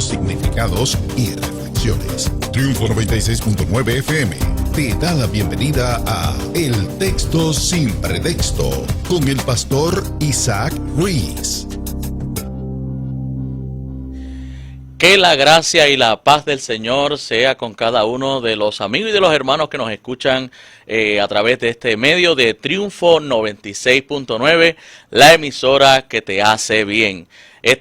significados y reflexiones. Triunfo 96.9 FM te da la bienvenida a El Texto sin Pretexto con el pastor Isaac Ruiz. Que la gracia y la paz del Señor sea con cada uno de los amigos y de los hermanos que nos escuchan a través de este medio de Triunfo 96.9, la emisora que te hace bien.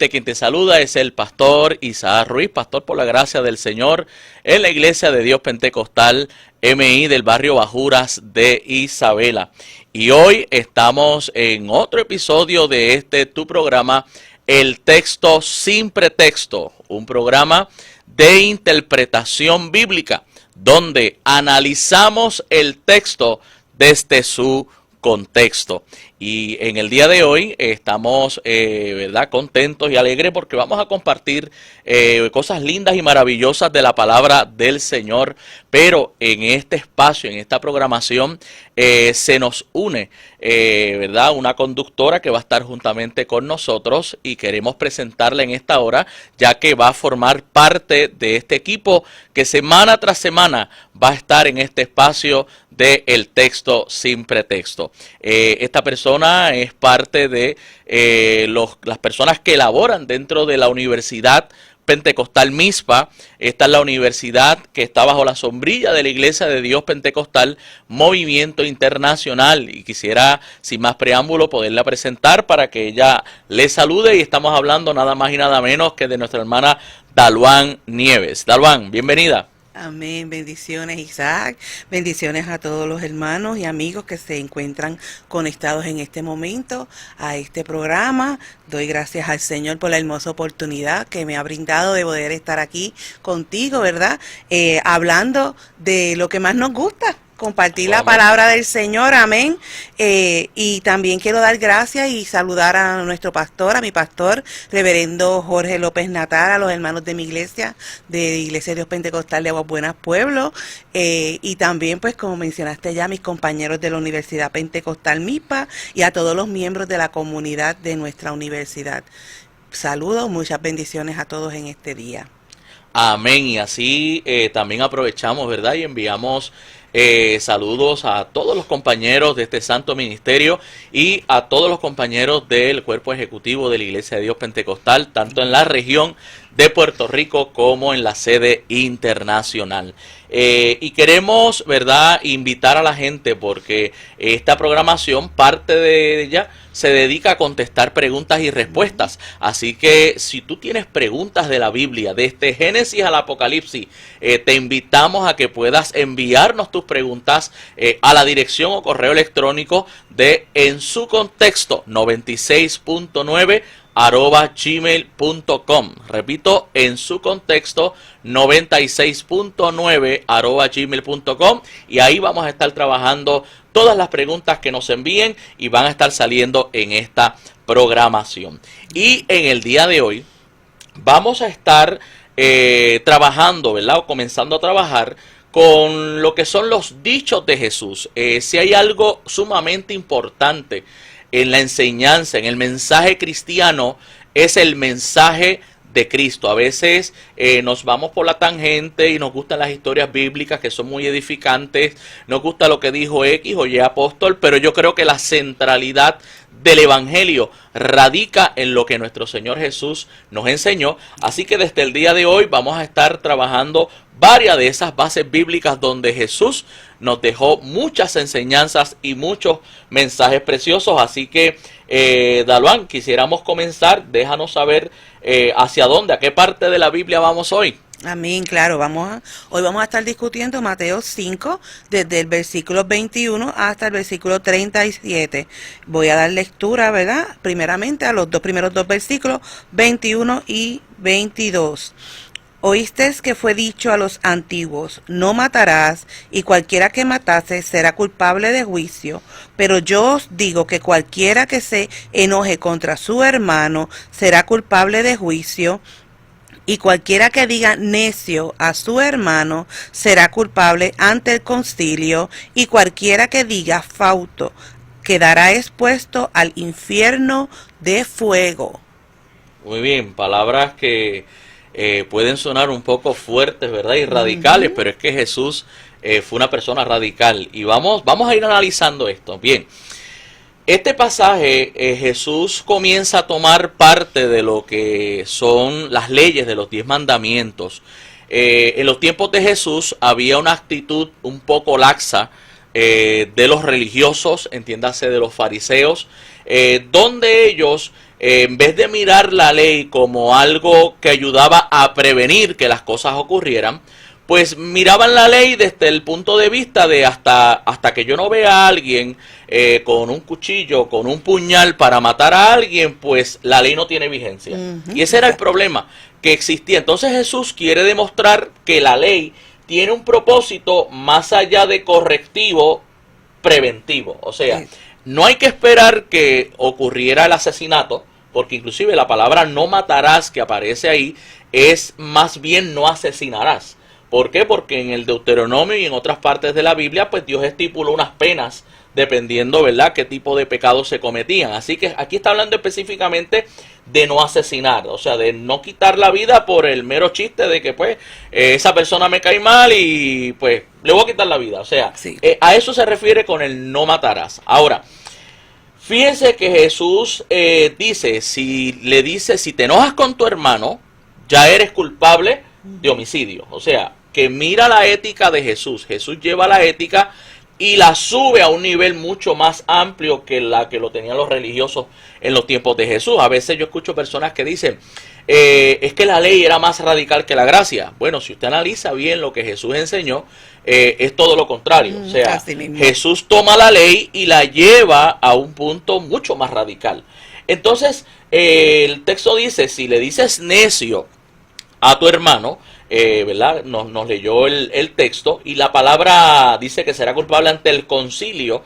Quien te saluda es el pastor Isaac Ruiz, pastor por la gracia del Señor en la Iglesia de Dios Pentecostal MI del barrio Bajuras de Isabela. Y hoy estamos en otro episodio de tu programa, El Texto sin Pretexto, un programa de interpretación bíblica, donde analizamos el texto desde su contexto. Y en el día de hoy estamos ¿verdad? Contentos y alegres porque vamos a compartir cosas lindas y maravillosas de la palabra del Señor, pero en este espacio, en esta programación, se nos une ¿verdad? Una conductora que va a estar juntamente con nosotros y queremos presentarla en esta hora, ya que va a formar parte de este equipo que semana tras semana va a estar en este espacio de El Texto sin Pretexto. Esta persona es parte de las personas que laboran dentro de la Universidad Pentecostal Mizpa. Esta es la universidad que está bajo la sombrilla de la Iglesia de Dios Pentecostal Movimiento Internacional, y quisiera, sin más preámbulo, poderla presentar para que ella le salude. Y estamos hablando nada más y nada menos que de nuestra hermana Daluán Nieves. Daluán, bienvenida. Amén, bendiciones Isaac, bendiciones a todos los hermanos y amigos que se encuentran conectados en este momento a este programa. Doy gracias al Señor por la hermosa oportunidad que me ha brindado de poder estar aquí contigo, ¿verdad? Hablando de lo que más nos gusta. Compartir la palabra del Señor, amén. Y también quiero dar gracias y saludar a nuestro pastor, a mi pastor, reverendo Jorge López Natal, a los hermanos de mi iglesia, de Iglesia de Dios Pentecostal de Aguas Buenas Pueblo, y también, pues, como mencionaste ya, mis compañeros de la Universidad Pentecostal MIPA y a todos los miembros de la comunidad de nuestra universidad. Saludos, muchas bendiciones a todos en este día. Amén. Y así también aprovechamos, ¿verdad? Y enviamos saludos a todos los compañeros de este santo ministerio y a todos los compañeros del cuerpo ejecutivo de la Iglesia de Dios Pentecostal, tanto en la región de Puerto Rico como en la sede internacional. Y queremos, ¿verdad?, invitar a la gente, porque esta programación, parte de ella, se dedica a contestar preguntas y respuestas. Así que si tú tienes preguntas de la Biblia, desde Génesis al Apocalipsis, te invitamos a que puedas enviarnos tus preguntas a la dirección o correo electrónico de En Su Contexto 96.9 @gmail.com. Repito, En Su Contexto 96.9 @gmail.com, y ahí vamos a estar trabajando todas las preguntas que nos envíen y van a estar saliendo en esta programación. Y en el día de hoy vamos a estar trabajando, ¿verdad? O comenzando a trabajar con lo que son los dichos de Jesús. Si hay algo sumamente importante en la enseñanza, en el mensaje cristiano, es el mensaje de Cristo. A veces nos vamos por la tangente y nos gustan las historias bíblicas que son muy edificantes, nos gusta lo que dijo X o Y apóstol, pero yo creo que la centralidad del evangelio radica en lo que nuestro Señor Jesús nos enseñó. Así que desde el día de hoy vamos a estar trabajando varias de esas bases bíblicas donde Jesús nos dejó muchas enseñanzas y muchos mensajes preciosos. Así que, Daluán, quisiéramos comenzar. Déjanos saber hacia dónde, a qué parte de la Biblia vamos hoy. Amén, claro, hoy vamos a estar discutiendo Mateo 5, desde el versículo 21 hasta el versículo 37. Voy a dar lectura, ¿verdad? Primeramente a los primeros dos versículos, 21 y 22. Oísteis que fue dicho a los antiguos, no matarás, y cualquiera que matase será culpable de juicio. Pero yo os digo que cualquiera que se enoje contra su hermano será culpable de juicio. Y cualquiera que diga necio a su hermano será culpable ante el concilio, y cualquiera que diga fauto quedará expuesto al infierno de fuego. Muy bien, palabras que pueden sonar un poco fuertes, ¿verdad? Y radicales, pero es que Jesús fue una persona radical. Y vamos a ir analizando esto. Bien, este pasaje, Jesús comienza a tomar parte de lo que son las leyes de los 10 mandamientos. En los tiempos de Jesús había una actitud un poco laxa de los religiosos, entiéndase de los fariseos, donde ellos, en vez de mirar la ley como algo que ayudaba a prevenir que las cosas ocurrieran, pues miraban la ley desde el punto de vista de hasta que yo no vea a alguien con un cuchillo, con un puñal para matar a alguien, pues la ley no tiene vigencia. Y ese era el problema que existía. Entonces Jesús quiere demostrar que la ley tiene un propósito más allá de correctivo, preventivo. O sea, no hay que esperar que ocurriera el asesinato, porque inclusive la palabra no matarás que aparece ahí es más bien no asesinarás. ¿Por qué? Porque en el Deuteronomio y en otras partes de la Biblia, pues Dios estipuló unas penas dependiendo, ¿verdad?, qué tipo de pecados se cometían. Así que aquí está hablando específicamente de no asesinar, o sea, de no quitar la vida por el mero chiste de que, pues, esa persona me cae mal y, pues, le voy a quitar la vida. O sea, a eso se refiere con el no matarás. Ahora, fíjense que Jesús dice, si te enojas con tu hermano, ya eres culpable de homicidio. O sea, que mira la ética de Jesús. Jesús lleva la ética y la sube a un nivel mucho más amplio que la que lo tenían los religiosos en los tiempos de Jesús. A veces yo escucho personas que dicen, es que la ley era más radical que la gracia. Bueno, si usted analiza bien lo que Jesús enseñó, es todo lo contrario. O sea, Jesús toma la ley y la lleva a un punto mucho más radical. Entonces, el texto dice, si le dices necio a tu hermano, ¿verdad? Nos leyó el texto, y la palabra dice que será culpable ante el concilio,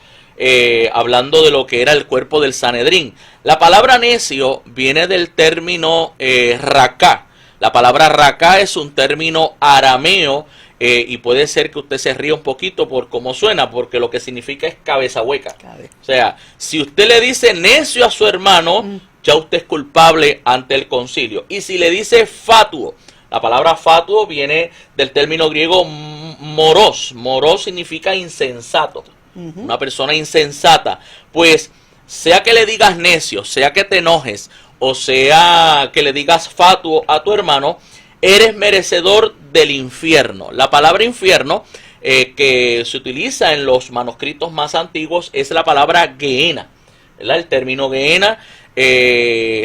hablando de lo que era el cuerpo del Sanedrín. La palabra necio viene del término raká. La palabra raká es un término arameo, y puede ser que usted se ría un poquito por cómo suena, porque lo que significa es cabeza hueca. O sea, si usted le dice necio a su hermano, ya usted es culpable ante el concilio. Y si le dice fatuo, la palabra fatuo viene del término griego moros. Moros significa insensato. Una persona insensata. Pues, sea que le digas necio, sea que te enojes, o sea que le digas fatuo a tu hermano, eres merecedor del infierno. La palabra infierno que se utiliza en los manuscritos más antiguos es la palabra Gehenna, ¿verdad? El término Gehenna,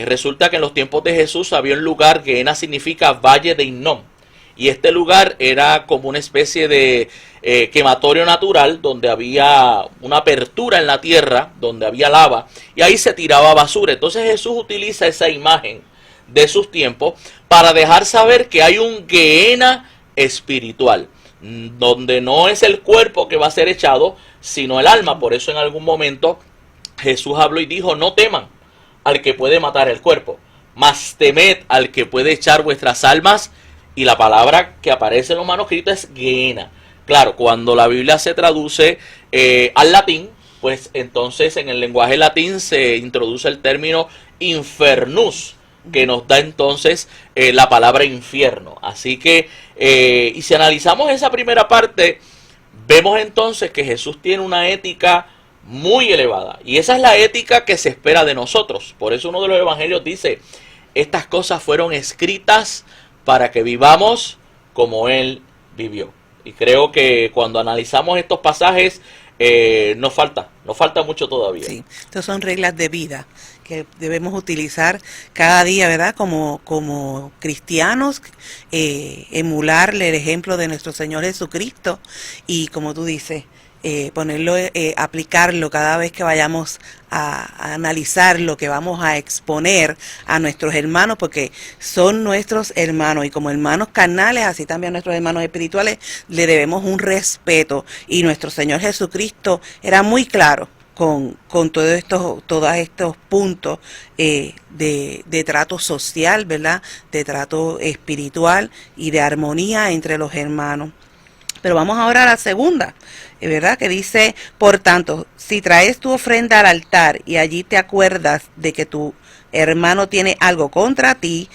resulta que en los tiempos de Jesús había un lugar, Gehenna significa Valle de Hinnom, y este lugar era como una especie de quematorio natural, donde había una apertura en la tierra, donde había lava, y ahí se tiraba basura. Entonces Jesús utiliza esa imagen de sus tiempos para dejar saber que hay un Gehenna espiritual, donde no es el cuerpo que va a ser echado, sino el alma. Por eso en algún momento Jesús habló y dijo, no teman al que puede matar el cuerpo, mas temed al que puede echar vuestras almas. Y la palabra que aparece en los manuscritos es Gehenna. Claro, cuando la Biblia se traduce al latín, pues entonces en el lenguaje latín se introduce el término infernus, que nos da entonces la palabra infierno. Así que, y si analizamos esa primera parte, vemos entonces que Jesús tiene una ética muy elevada, y esa es la ética que se espera de nosotros. Por eso uno de los evangelios dice, estas cosas fueron escritas para que vivamos como Él vivió. Y creo que cuando analizamos estos pasajes, nos falta mucho todavía. Sí, estas son reglas de vida que debemos utilizar cada día, ¿verdad? Como cristianos, emularle el ejemplo de nuestro Señor Jesucristo, y como tú dices, ponerlo, aplicarlo cada vez que vayamos a analizar lo que vamos a exponer a nuestros hermanos, porque son nuestros hermanos, y como hermanos carnales, así también a nuestros hermanos espirituales le debemos un respeto. Y nuestro Señor Jesucristo era muy claro con todos estos puntos de trato social, ¿verdad? De trato espiritual y de armonía entre los hermanos. Pero vamos ahora a la segunda, ¿verdad? Que dice, por tanto, si traes tu ofrenda al altar y allí te acuerdas de que tu hermano tiene algo contra ti,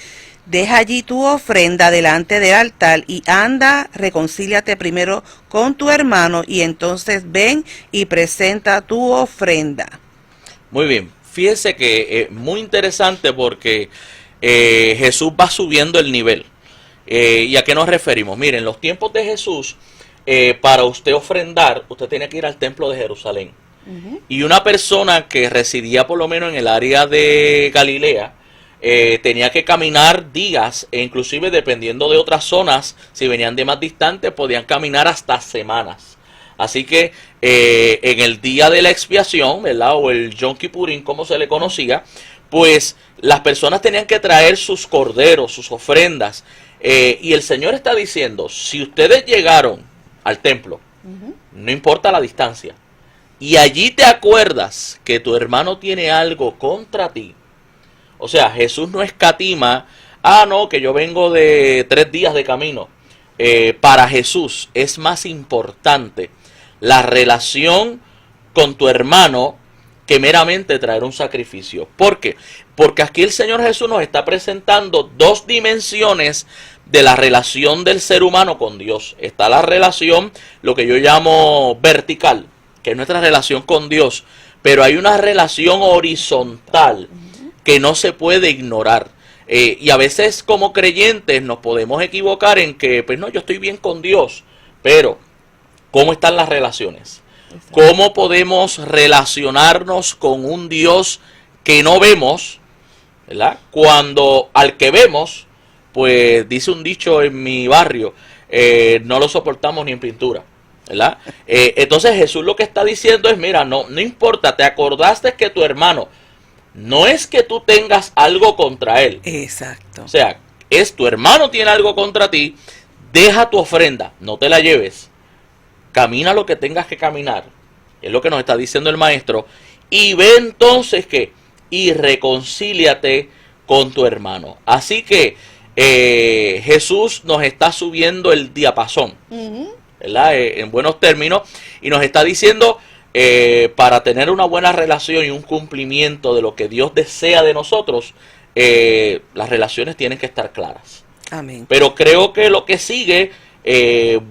deja allí tu ofrenda delante del altar y anda, reconcíliate primero con tu hermano y entonces ven y presenta tu ofrenda. Muy bien, fíjese que es muy interesante porque Jesús va subiendo el nivel. ¿Y a qué nos referimos? Miren, en los tiempos de Jesús, para usted ofrendar, usted tenía que ir al templo de Jerusalén. Y una persona que residía por lo menos en el área de Galilea, tenía que caminar días, e inclusive dependiendo de otras zonas, si venían de más distante, podían caminar hasta semanas. Así que en el día de la expiación, ¿verdad? O el Yom Kippurín, como se le conocía, pues las personas tenían que traer sus corderos, sus ofrendas. Y el Señor está diciendo, si ustedes llegaron al templo, no importa la distancia, y allí te acuerdas que tu hermano tiene algo contra ti. O sea, Jesús no escatima, no, que yo vengo de 3 días de camino. Para Jesús es más importante la relación con tu hermano que meramente traer un sacrificio. ¿Por qué? Porque aquí el Señor Jesús nos está presentando 2 dimensiones de la relación del ser humano con Dios. Está la relación, lo que yo llamo vertical, que es nuestra relación con Dios, pero hay una relación horizontal que no se puede ignorar. Y a veces como creyentes nos podemos equivocar en que, pues no, yo estoy bien con Dios, pero ¿cómo están las relaciones? ¿Cómo podemos relacionarnos con un Dios que no vemos, ¿verdad? Cuando al que vemos, pues dice un dicho en mi barrio, no lo soportamos ni en pintura, ¿verdad? Entonces Jesús lo que está diciendo es, mira, no importa, te acordaste que tu hermano, no es que tú tengas algo contra él. Exacto. O sea, es tu hermano tiene algo contra ti, deja tu ofrenda, no te la lleves. Camina lo que tengas que caminar, es lo que nos está diciendo el maestro, y ve entonces que, y reconcíliate con tu hermano. Así que Jesús nos está subiendo el diapasón, ¿verdad? En buenos términos, y nos está diciendo, para tener una buena relación y un cumplimiento de lo que Dios desea de nosotros, las relaciones tienen que estar claras. Amén. Pero creo que lo que sigue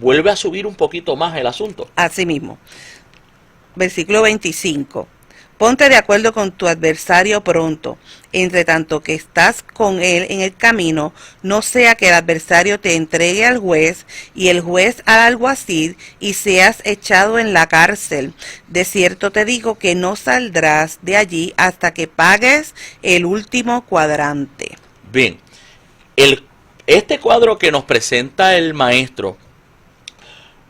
vuelve a subir un poquito más el asunto. Así mismo. Versículo 25. Ponte de acuerdo con tu adversario pronto, entre tanto que estás con él en el camino, no sea que el adversario te entregue al juez y el juez al alguacil y seas echado en la cárcel. De cierto te digo que no saldrás de allí hasta que pagues el último cuadrante. Bien, este cuadro que nos presenta el maestro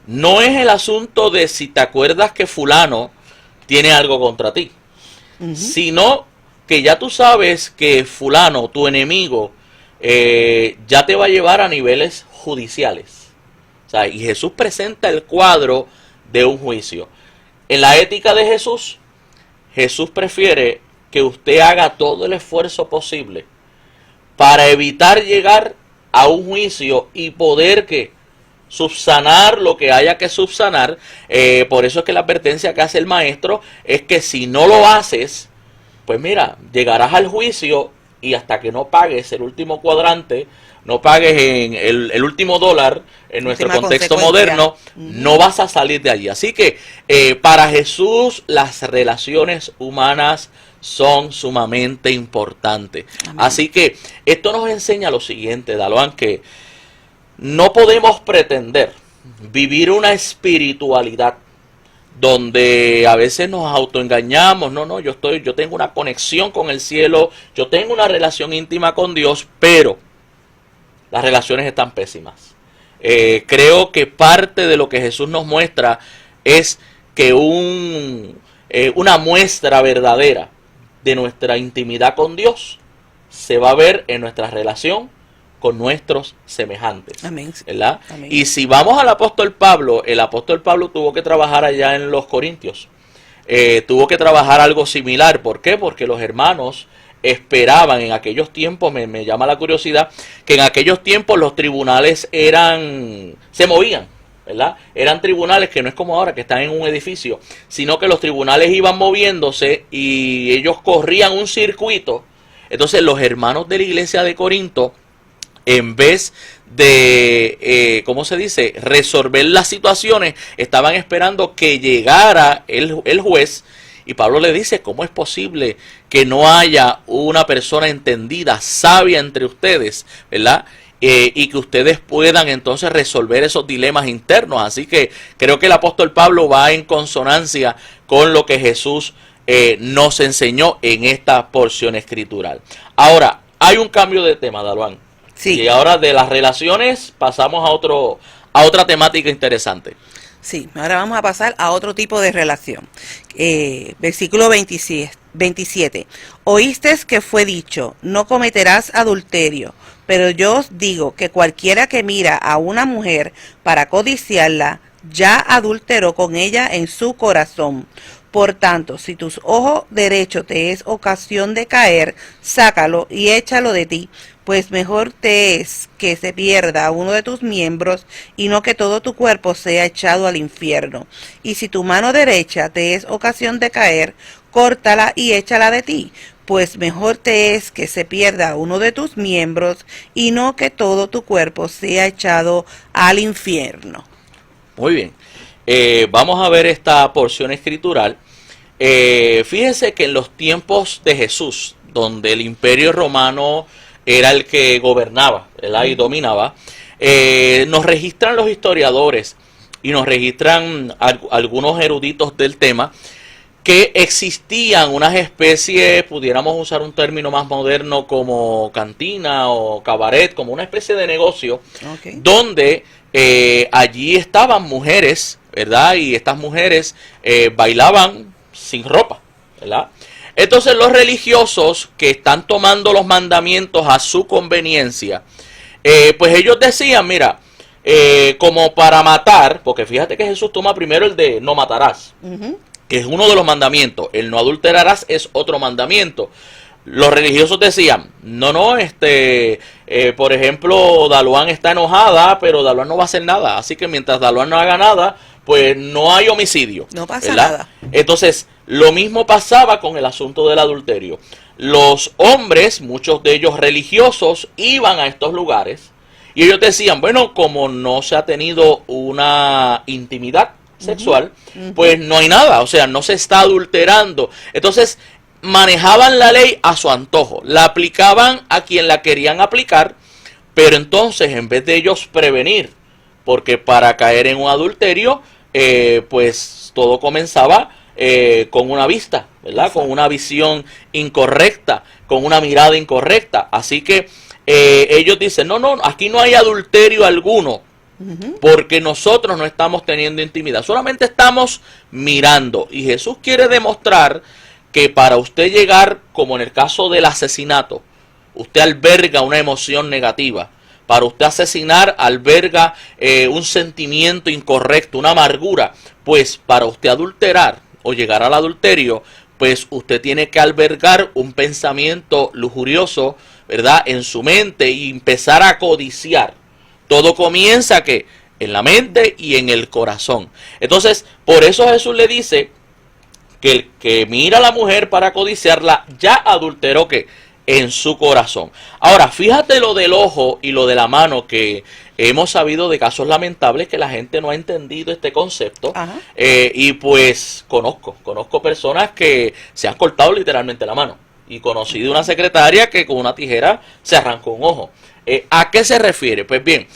no es el asunto de si te acuerdas que fulano tiene algo contra ti, sino que ya tú sabes que fulano, tu enemigo, ya te va a llevar a niveles judiciales. O sea, y Jesús presenta el cuadro de un juicio. En la ética de Jesús, Jesús prefiere que usted haga todo el esfuerzo posible para evitar llegar a un juicio y poder que subsanar lo que haya que subsanar. Por eso es que la advertencia que hace el maestro es que si no lo haces, pues mira, llegarás al juicio y hasta que no pagues el último cuadrante, no pagues en el último dólar, en nuestro contexto moderno, no vas a salir de allí. Así que para Jesús las relaciones humanas son sumamente importantes. Amén. Así que esto nos enseña lo siguiente, Daloan, que no podemos pretender vivir una espiritualidad donde a veces nos autoengañamos. No, yo tengo una conexión con el cielo, yo tengo una relación íntima con Dios, pero las relaciones están pésimas. Creo que parte de lo que Jesús nos muestra es que una muestra verdadera de nuestra intimidad con Dios se va a ver en nuestra relación con nuestros semejantes. Amén. ¿Verdad? Amén. Y si vamos al apóstol Pablo, el apóstol Pablo tuvo que trabajar allá en los Corintios. Tuvo que trabajar algo similar. ¿Por qué? Porque los hermanos esperaban en aquellos tiempos, me llama la curiosidad, que en aquellos tiempos los tribunales se movían, ¿verdad? Eran tribunales que no es como ahora que están en un edificio, sino que los tribunales iban moviéndose y ellos corrían un circuito. Entonces los hermanos de la iglesia de Corinto en vez de, ¿cómo se dice?, resolver las situaciones, estaban esperando que llegara el juez. Y Pablo le dice, ¿cómo es posible que no haya una persona entendida, sabia entre ustedes, ¿verdad? Y que ustedes puedan entonces resolver esos dilemas internos. Así que creo que el apóstol Pablo va en consonancia con lo que Jesús nos enseñó en esta porción escritural. Ahora, hay un cambio de tema, Daluán. Sí. Y ahora de las relaciones pasamos a otra temática interesante. Sí, ahora vamos a pasar a otro tipo de relación. Versículo 27. Oísteis que fue dicho, no cometerás adulterio, pero yo os digo que cualquiera que mira a una mujer para codiciarla, ya adulteró con ella en su corazón. Por tanto, si tu ojo derecho te es ocasión de caer, sácalo y échalo de ti, pues mejor te es que se pierda uno de tus miembros y no que todo tu cuerpo sea echado al infierno. Y si tu mano derecha te es ocasión de caer, córtala y échala de ti, pues mejor te es que se pierda uno de tus miembros y no que todo tu cuerpo sea echado al infierno. Muy bien. Vamos a ver esta porción escritural. Fíjense que en los tiempos de Jesús, donde el imperio romano era el que gobernaba, ¿verdad?, y dominaba, nos registran los historiadores y nos registran algunos eruditos del tema que existían unas especies, pudiéramos usar un término más moderno como cantina o cabaret, como una especie de negocio, donde allí estaban mujeres, ¿verdad? Y estas mujeres bailaban sin ropa, ¿verdad? Entonces los religiosos que están tomando los mandamientos a su conveniencia, pues ellos decían, mira, como para matar, porque fíjate que Jesús toma primero el de no matarás, que es uno de los mandamientos, el no adulterarás es otro mandamiento. Los religiosos decían, por ejemplo, Daluán está enojada, pero Daluán no va a hacer nada, así que mientras Daluán no haga nada, pues no hay homicidio. No pasa nada. Entonces, lo mismo pasaba con el asunto del adulterio. Los hombres, muchos de ellos religiosos, iban a estos lugares y ellos decían, bueno, como no se ha tenido una intimidad sexual, pues no hay nada, o sea, no se está adulterando. Entonces, manejaban la ley a su antojo, la aplicaban a quien la querían aplicar, pero entonces, en vez de ellos prevenir, porque para caer en un adulterio, pues todo comenzaba con una vista, ¿verdad? Con una visión incorrecta, con una mirada incorrecta. Así que ellos dicen, no, aquí no hay adulterio alguno, porque nosotros no estamos teniendo intimidad, solamente estamos mirando. Y Jesús quiere demostrar que para usted llegar, como en el caso del asesinato, usted alberga una emoción negativa. Para usted asesinar alberga un sentimiento incorrecto, una amargura. Pues para usted adulterar o llegar al adulterio, pues usted tiene que albergar un pensamiento lujurioso, ¿verdad?, en su mente y empezar a codiciar. Todo comienza ¿qué? En la mente y en el corazón. Entonces, por eso Jesús le dice que el que mira a la mujer para codiciarla ya adulteró ¿qué? En su corazón. Ahora, fíjate lo del ojo y lo de la mano, que hemos sabido de casos lamentables que la gente no ha entendido este concepto. Y pues conozco personas que se han cortado literalmente la mano. Y conocí de una secretaria que con una tijera se arrancó un ojo. ¿A qué se refiere? Pues bien,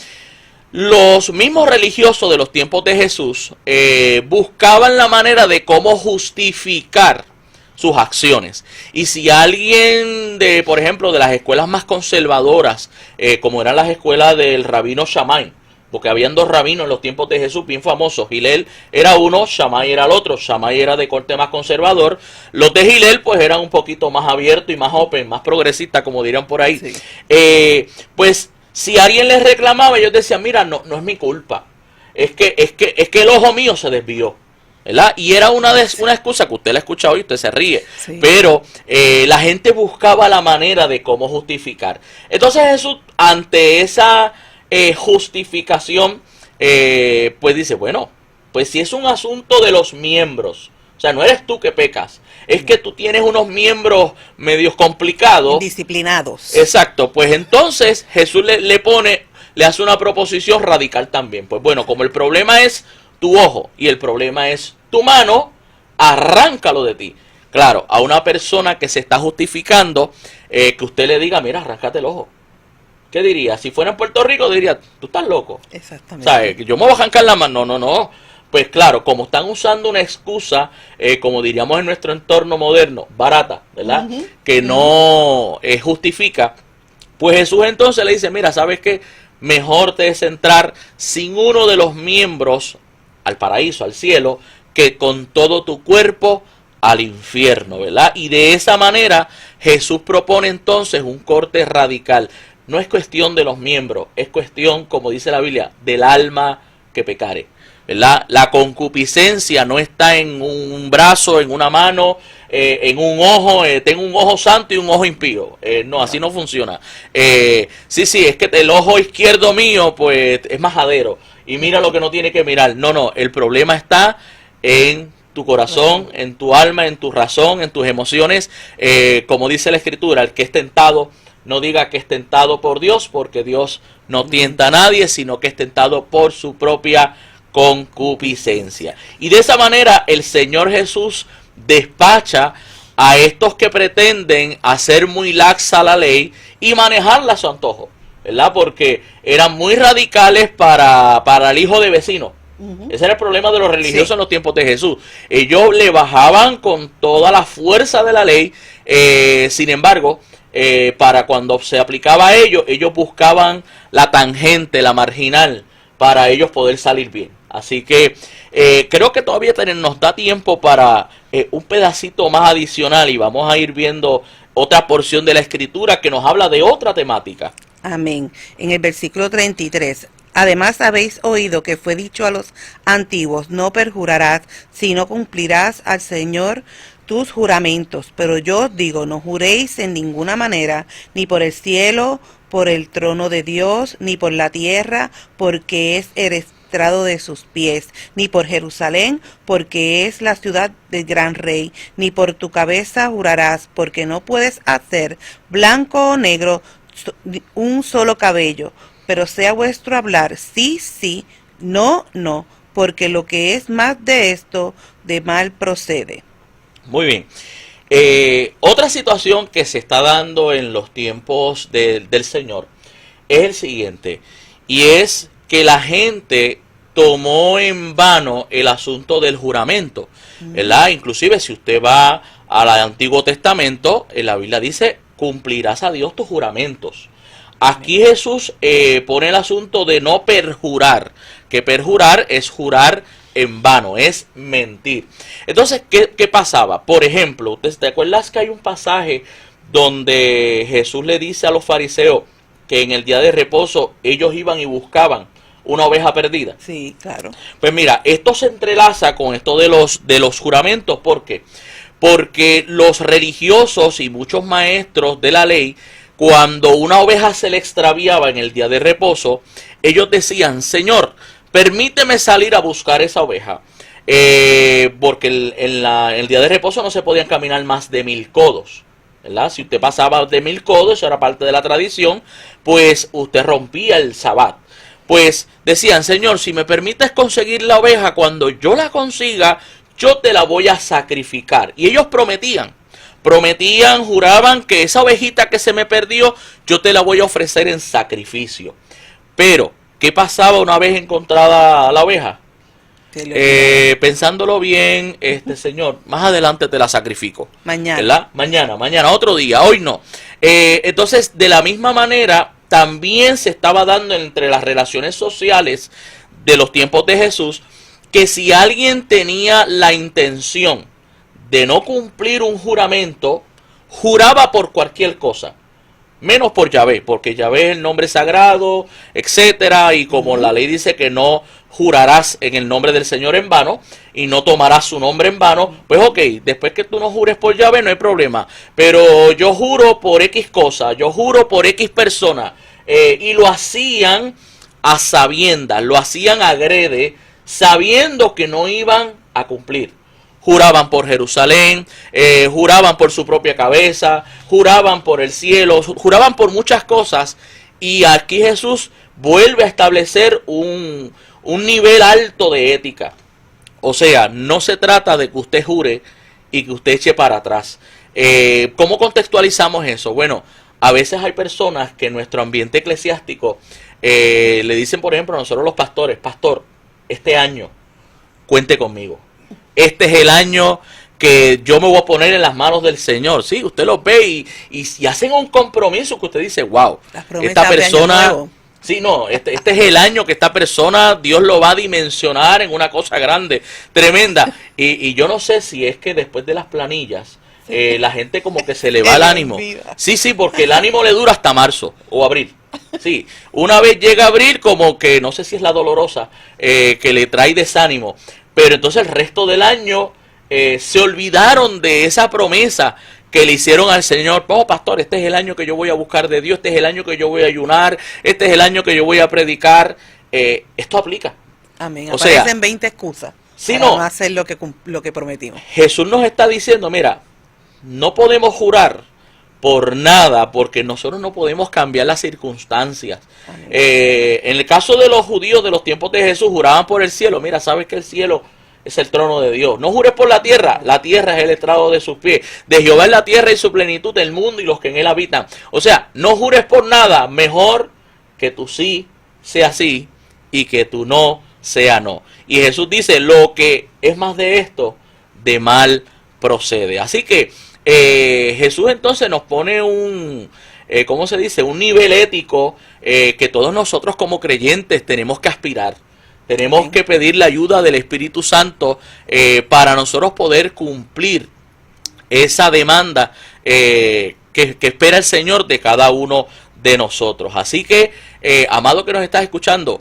los mismos religiosos de los tiempos de Jesús buscaban la manera de cómo justificar sus acciones. Y si alguien de, por ejemplo, de las escuelas más conservadoras, como eran las escuelas del rabino Shammai, porque habían dos rabinos en los tiempos de Jesús bien famosos, Hillel era uno, Shammai era el otro. Shammai era de corte más conservador, los de Hillel pues eran un poquito más abiertos y más open, más progresistas, como dirían por ahí. Sí. Pues si alguien les reclamaba, ellos decían, mira, no es mi culpa, es que el ojo mío se desvió, ¿verdad? Y era una excusa que usted la ha escuchado y usted se ríe. Sí. Pero la gente buscaba la manera de cómo justificar. Entonces Jesús, ante esa justificación, pues dice, bueno, pues si es un asunto de los miembros, O sea, no eres tú que pecas, es que tú tienes unos miembros medios complicados. Disciplinados. Exacto, pues entonces Jesús le hace una proposición radical también. Pues bueno, como el problema es tu ojo y el problema es tu mano, arráncalo de ti. Claro, a una persona que se está justificando, que usted le diga, mira, arráncate el ojo. ¿Qué diría? Si fuera en Puerto Rico, diría, tú estás loco. Exactamente. O sea, yo me voy a arrancar la mano. No. Pues claro, como están usando una excusa, como diríamos en nuestro entorno moderno, barata, ¿verdad? Que no justifica, pues Jesús entonces le dice, mira, ¿sabes qué? Mejor te es entrar sin uno de los miembros al paraíso, al cielo, que con todo tu cuerpo al infierno, ¿verdad? Y de esa manera Jesús propone entonces un corte radical. No es cuestión de los miembros, es cuestión, como dice la Biblia, del alma que pecare, ¿verdad? La concupiscencia no está en un brazo, en una mano, en un ojo, tengo un ojo santo y un ojo impío. No, así no funciona. Sí, es que el ojo izquierdo mío, pues, es majadero y mira lo que no tiene que mirar. No, el problema está en tu corazón, en tu alma, en tu razón, en tus emociones. Como dice la Escritura, el que es tentado, no diga que es tentado por Dios, porque Dios no tienta a nadie, sino que es tentado por su propia concupiscencia. Y de esa manera el Señor Jesús despacha a estos que pretenden hacer muy laxa la ley y manejarla a su antojo, ¿verdad? Porque eran muy radicales para el hijo de vecino. Ese era el problema de los religiosos en los tiempos de Jesús. Ellos le bajaban con toda la fuerza de la ley, sin embargo, para cuando se aplicaba a ellos buscaban la tangente, la marginal, para ellos poder salir bien. Así que creo que todavía nos da tiempo para un pedacito más adicional y vamos a ir viendo otra porción de la Escritura que nos habla de otra temática. Amén. En el versículo 33, además habéis oído que fue dicho a los antiguos, no perjurarás, sino cumplirás al Señor tus juramentos. Pero yo os digo, no juréis en ninguna manera, ni por el cielo, por el trono de Dios, ni por la tierra, porque es estrado de sus pies, ni por Jerusalén, porque es la ciudad del gran rey, ni por tu cabeza jurarás, porque no puedes hacer blanco o negro un solo cabello, pero sea vuestro hablar sí, sí, no, no, porque lo que es más de esto, de mal procede. Muy bien. Otra situación que se está dando en los tiempos del Señor es el siguiente, y es que la gente tomó en vano el asunto del juramento, ¿verdad? Inclusive si usted va al Antiguo Testamento, en la Biblia dice, cumplirás a Dios tus juramentos. Aquí Jesús pone el asunto de no perjurar, que perjurar es jurar en vano, es mentir. Entonces, ¿qué pasaba? Por ejemplo, ¿te acuerdas que hay un pasaje donde Jesús le dice a los fariseos que en el día de reposo ellos iban y buscaban una oveja perdida? Sí, claro. Pues mira, esto se entrelaza con esto de los juramentos. ¿Por qué? Porque los religiosos y muchos maestros de la ley, cuando una oveja se le extraviaba en el día de reposo, ellos decían, Señor, permíteme salir a buscar esa oveja. Porque en el día de reposo no se podían caminar más de 1000 codos, ¿verdad? Si usted pasaba de 1000 codos, eso era parte de la tradición, pues usted rompía el sabbat. Pues decían, Señor, si me permites conseguir la oveja, cuando yo la consiga, yo te la voy a sacrificar. Y ellos prometían, juraban que esa ovejita que se me perdió, yo te la voy a ofrecer en sacrificio. Pero, ¿qué pasaba una vez encontrada la oveja? Pensándolo bien, Señor, más adelante te la sacrifico. Mañana. ¿Verdad? Mañana, otro día, hoy no. Entonces, de la misma manera, también se estaba dando entre las relaciones sociales de los tiempos de Jesús, que si alguien tenía la intención de no cumplir un juramento, juraba por cualquier cosa, menos por Yahvé, porque Yahvé es el nombre sagrado, etcétera, y como la ley dice que no jurarás en el nombre del Señor en vano, y no tomarás su nombre en vano, pues ok, después que tú no jures por Yahvé no hay problema, pero yo juro por X cosa, yo juro por X persona, y lo hacían a sabiendas, lo hacían agrede, sabiendo que no iban a cumplir. juraban por Jerusalén, juraban por su propia cabeza, juraban por el cielo, juraban por muchas cosas. Y aquí Jesús vuelve a establecer un nivel alto de ética. O sea, no se trata de que usted jure y que usted eche para atrás. ¿Cómo contextualizamos eso? Bueno, a veces hay personas que en nuestro ambiente eclesiástico le dicen, por ejemplo, a nosotros los pastores: pastor, este año cuente conmigo. Este es el año que yo me voy a poner en las manos del Señor. Sí, usted los ve y hacen un compromiso que usted dice, wow, esta persona... Sí, no, este es el año que esta persona, Dios lo va a dimensionar en una cosa grande, tremenda. Y yo no sé si es que después de las planillas, la gente como que se le va el ánimo. Sí, porque el ánimo le dura hasta marzo o abril. Sí, una vez llega abril, como que no sé si es la dolorosa, que le trae desánimo. Pero entonces el resto del año se olvidaron de esa promesa que le hicieron al Señor. Oh, pastor, este es el año que yo voy a buscar de Dios, este es el año que yo voy a ayunar, este es el año que yo voy a predicar. Esto aplica. Amén. Aparecen 20 excusas para no hacer lo que prometimos. Jesús nos está diciendo, mira, no podemos jurar por nada, porque nosotros no podemos cambiar las circunstancias. En el caso de los judíos de los tiempos de Jesús, juraban por el cielo. Mira, sabes que el cielo es el trono de Dios. No jures por la tierra es el estrado de sus pies. De Jehová es la tierra y su plenitud, el mundo y los que en él habitan. O sea, no jures por nada, mejor que tu sí sea sí y que tu no sea no. Y Jesús dice, lo que es más de esto, de mal procede. Así que Jesús entonces nos pone ¿cómo se dice? Un nivel ético que todos nosotros como creyentes tenemos que aspirar. Tenemos que pedir la ayuda del Espíritu Santo para nosotros poder cumplir esa demanda que espera el Señor de cada uno de nosotros. Así que, amado que nos estás escuchando,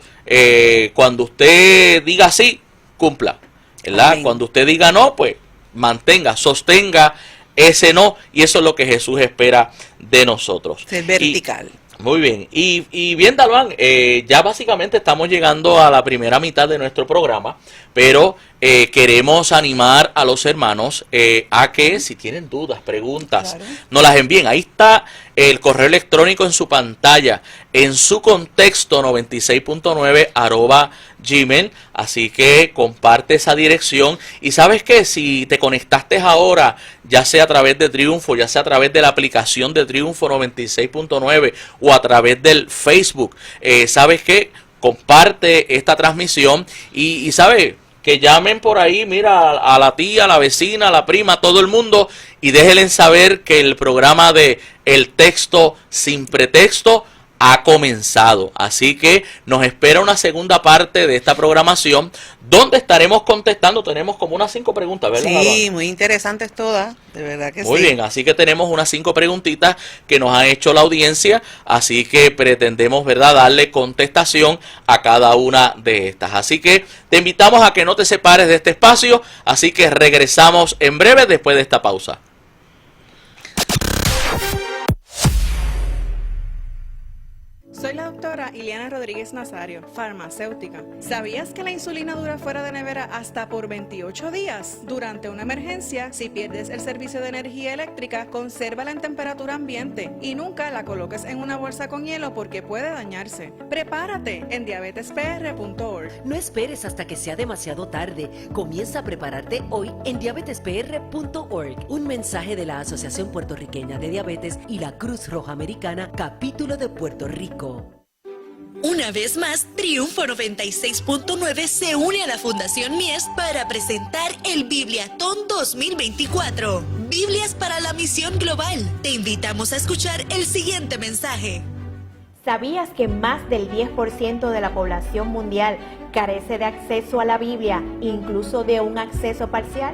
cuando usted diga sí, cumpla, ¿verdad? Amén. Cuando usted diga no, pues mantenga, sostenga ese no, y eso es lo que Jesús espera de nosotros. Ser vertical. Muy bien, y bien, Dalvan, ya básicamente estamos llegando a la primera mitad de nuestro programa, pero queremos animar a los hermanos a que si tienen dudas, preguntas, nos las envíen. Ahí está el correo electrónico en su pantalla, en su contexto 96.9 @gmail, así que comparte esa dirección. Y sabes que si te conectaste ahora, ya sea a través de Triunfo, ya sea a través de la aplicación de Triunfo 96.9 o a través del Facebook, sabes que comparte esta transmisión y sabes que llamen por ahí, mira, a la tía, a la vecina, a la prima, a todo el mundo, y déjenle saber que el programa de El Texto Sin Pretexto ha comenzado. Así que nos espera una segunda parte de esta programación donde estaremos contestando. Tenemos como unas 5 preguntas, ¿verdad? Sí, muy interesantes todas, de verdad que sí. Muy bien, así que tenemos unas 5 preguntitas que nos ha hecho la audiencia, así que pretendemos, ¿verdad?, darle contestación a cada una de estas. Así que te invitamos a que no te separes de este espacio, así que regresamos en breve después de esta pausa. Soy la doctora Ileana Rodríguez Nazario, farmacéutica. ¿Sabías que la insulina dura fuera de nevera hasta por 28 días? Durante una emergencia, si pierdes el servicio de energía eléctrica, consérvala en temperatura ambiente y nunca la coloques en una bolsa con hielo porque puede dañarse. Prepárate en diabetespr.org. No esperes hasta que sea demasiado tarde. Comienza a prepararte hoy en diabetespr.org. Un mensaje de la Asociación Puertorriqueña de Diabetes y la Cruz Roja Americana, capítulo de Puerto Rico. Una vez más, Triunfo 96.9 se une a la Fundación Mies para presentar el Bibliatón 2024. Biblias para la misión global. Te invitamos a escuchar el siguiente mensaje. ¿Sabías que más del 10% de la población mundial carece de acceso a la Biblia, incluso de un acceso parcial?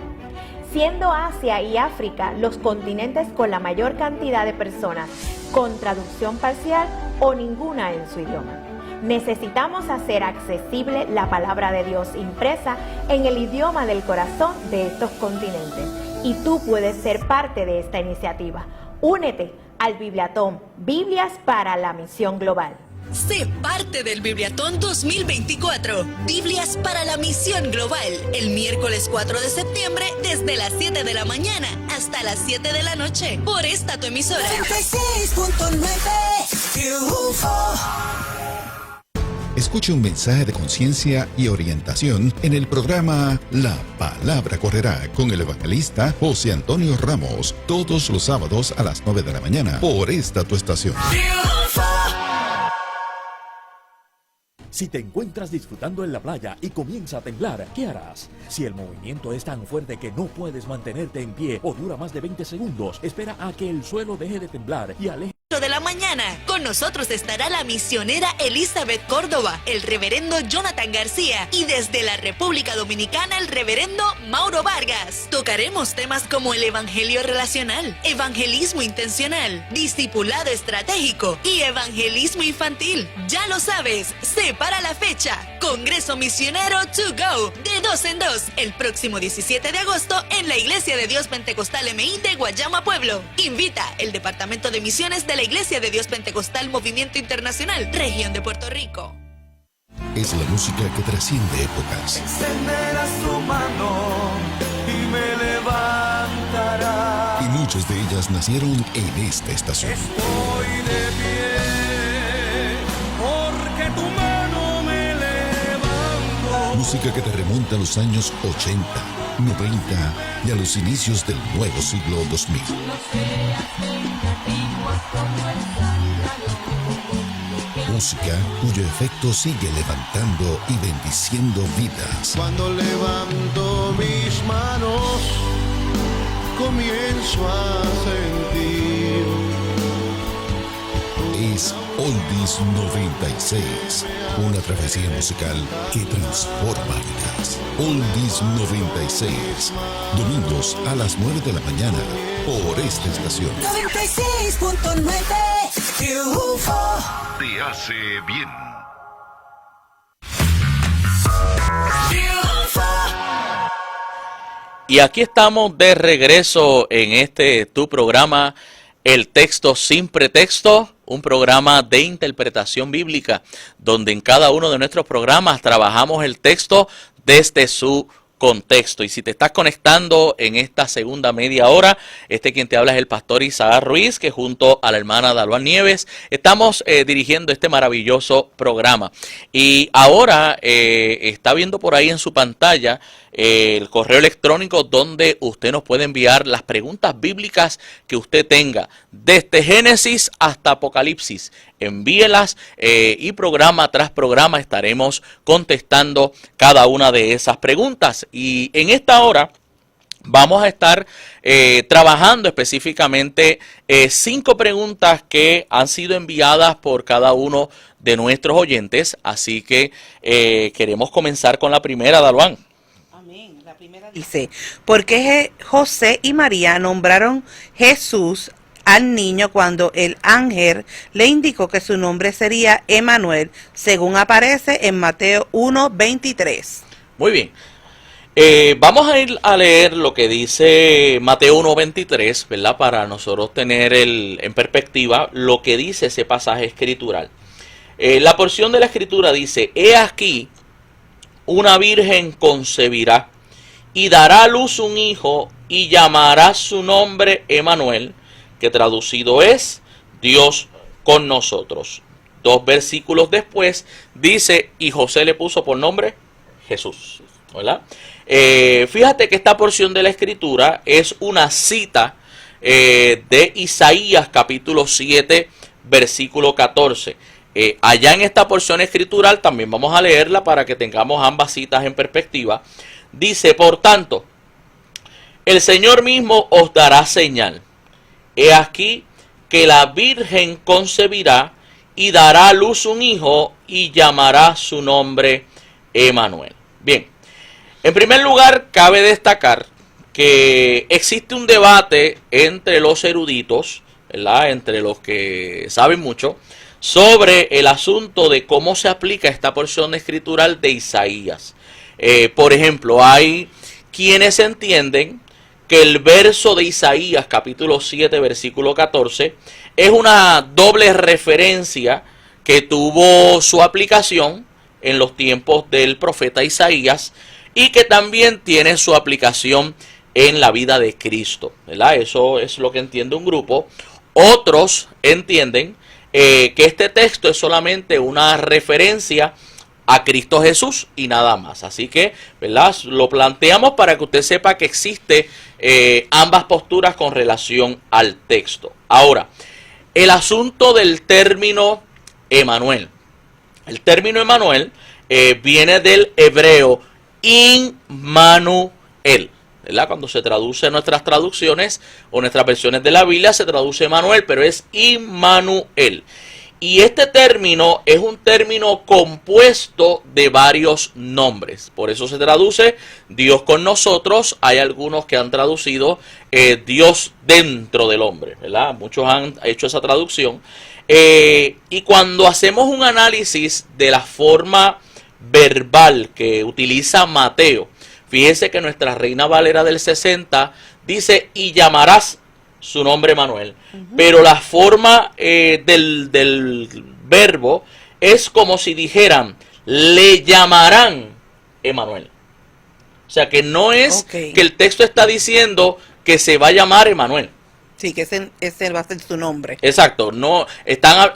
Siendo Asia y África los continentes con la mayor cantidad de personas con traducción parcial o ninguna en su idioma. Necesitamos hacer accesible la palabra de Dios impresa en el idioma del corazón de estos continentes. Y tú puedes ser parte de esta iniciativa. Únete al Bibliatón, Biblias para la Misión Global. Sé parte del Bibliatón 2024. Biblias para la Misión Global. El miércoles 4 de septiembre desde las 7 de la mañana hasta las 7 de la noche. Por esta tu emisora. 96.9 Triunfo. Escuche un mensaje de conciencia y orientación en el programa La Palabra Correrá con el evangelista José Antonio Ramos, todos los sábados a las 9 de la mañana por esta tu estación. Si te encuentras disfrutando en la playa y comienza a temblar, ¿qué harás? Si el movimiento es tan fuerte que no puedes mantenerte en pie o dura más de 20 segundos, espera a que el suelo deje de temblar y aleje de la mañana. Con nosotros estará la misionera Elizabeth Córdoba, el reverendo Jonathan García y desde la República Dominicana el reverendo Mauro Vargas. Tocaremos temas como el evangelio relacional, evangelismo intencional, discipulado estratégico y evangelismo infantil. Ya lo sabes, separa la fecha. Congreso Misionero to Go de 2 en 2 el próximo 17 de agosto en la Iglesia de Dios Pentecostal MI de Guayama, Pueblo. Invita el Departamento de Misiones de la Iglesia de Dios Pentecostal Movimiento Internacional, Región de Puerto Rico. Es la música que trasciende épocas. Extenderá su mano y me levantará. Y muchas de ellas nacieron en esta estación. Estoy de pie porque tu mano me levantó. Música que te remonta a los años 80, 90 y a los inicios del nuevo siglo 2000. Música cuyo efecto sigue levantando y bendiciendo vidas. Cuando levanto mis manos, comienzo a sentir. Es Oldies 96, una travesía musical que transforma vidas. Oldies 96, domingos a las 9 de la mañana por esta estación. 96.9 Triunfo. Te hace bien. Y aquí estamos de regreso en tu programa, El Texto Sin Pretexto, un programa de interpretación bíblica, donde en cada uno de nuestros programas trabajamos el texto desde su contexto. Y si te estás conectando en esta segunda media hora, quien te habla es el pastor Isaac Ruiz, que junto a la hermana Dalvan Nieves estamos dirigiendo este maravilloso programa. Y ahora está viendo por ahí en su pantalla el correo electrónico donde usted nos puede enviar las preguntas bíblicas que usted tenga, desde Génesis hasta Apocalipsis. Envíelas y programa tras programa estaremos contestando cada una de esas preguntas. Y en esta hora vamos a estar trabajando específicamente 5 preguntas que han sido enviadas por cada uno de nuestros oyentes. Así que queremos comenzar con la primera, Dalvan. Dice, ¿por qué José y María nombraron Jesús al niño cuando el ángel le indicó que su nombre sería Emanuel, según aparece en Mateo 1:23? Muy bien. Vamos a ir a leer lo que dice Mateo 1:23, ¿verdad? Para nosotros tener en perspectiva lo que dice ese pasaje escritural. La porción de la escritura dice, he aquí, una virgen concebirá y dará a luz un hijo y llamará su nombre Emanuel, que traducido es Dios con nosotros. 2 versículos después dice, y José le puso por nombre Jesús, ¿verdad? Fíjate que esta porción de la escritura es una cita de Isaías capítulo 7 versículo 14. Allá en esta porción escritural también vamos a leerla para que tengamos ambas citas en perspectiva. Dice, por tanto, el Señor mismo os dará señal. He aquí que la virgen concebirá y dará a luz un hijo y llamará su nombre Emanuel. Bien, en primer lugar cabe destacar que existe un debate entre los eruditos, ¿verdad? Entre los que saben mucho, sobre el asunto de cómo se aplica esta porción escritural de Isaías. Por ejemplo, hay quienes entienden que el verso de Isaías, capítulo 7, versículo 14, es una doble referencia que tuvo su aplicación en los tiempos del profeta Isaías y que también tiene su aplicación en la vida de Cristo, ¿verdad? Eso es lo que entiende un grupo. Otros entienden que este texto es solamente una referencia a Cristo Jesús y nada más. Así que, ¿verdad?, lo planteamos para que usted sepa que existe ambas posturas con relación al texto. Ahora, el asunto del término Emanuel. El término Emanuel viene del hebreo Immanuel, ¿verdad? Cuando se traduce en nuestras traducciones o nuestras versiones de la Biblia se traduce Emanuel, pero es Immanuel. Y este término es un término compuesto de varios nombres. Por eso se traduce Dios con nosotros. Hay algunos que han traducido Dios dentro del hombre, ¿verdad? Muchos han hecho esa traducción. Y cuando hacemos un análisis de la forma verbal que utiliza Mateo, fíjese que nuestra Reina Valera del 60 dice, y llamarás su nombre Emanuel. Pero la forma del verbo es como si dijeran, le llamarán Emanuel. O sea que no es que el texto está diciendo que se va a llamar Emanuel. Sí, que ese va a ser su nombre. Exacto. No,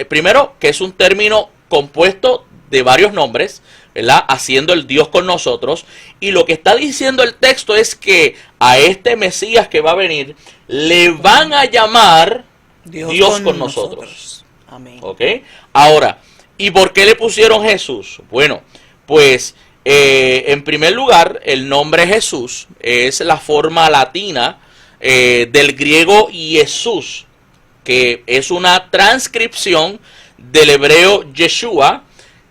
primero, que es un término compuesto de varios nombres, ¿verdad? Haciendo el Dios con nosotros. Y lo que está diciendo el texto es que a este Mesías que va a venir le van a llamar Dios con nosotros. Amén. ¿Ok? Ahora, ¿y por qué le pusieron Jesús? Bueno, pues en primer lugar, el nombre Jesús es la forma latina del griego Jesús, que es una transcripción del hebreo Yeshua,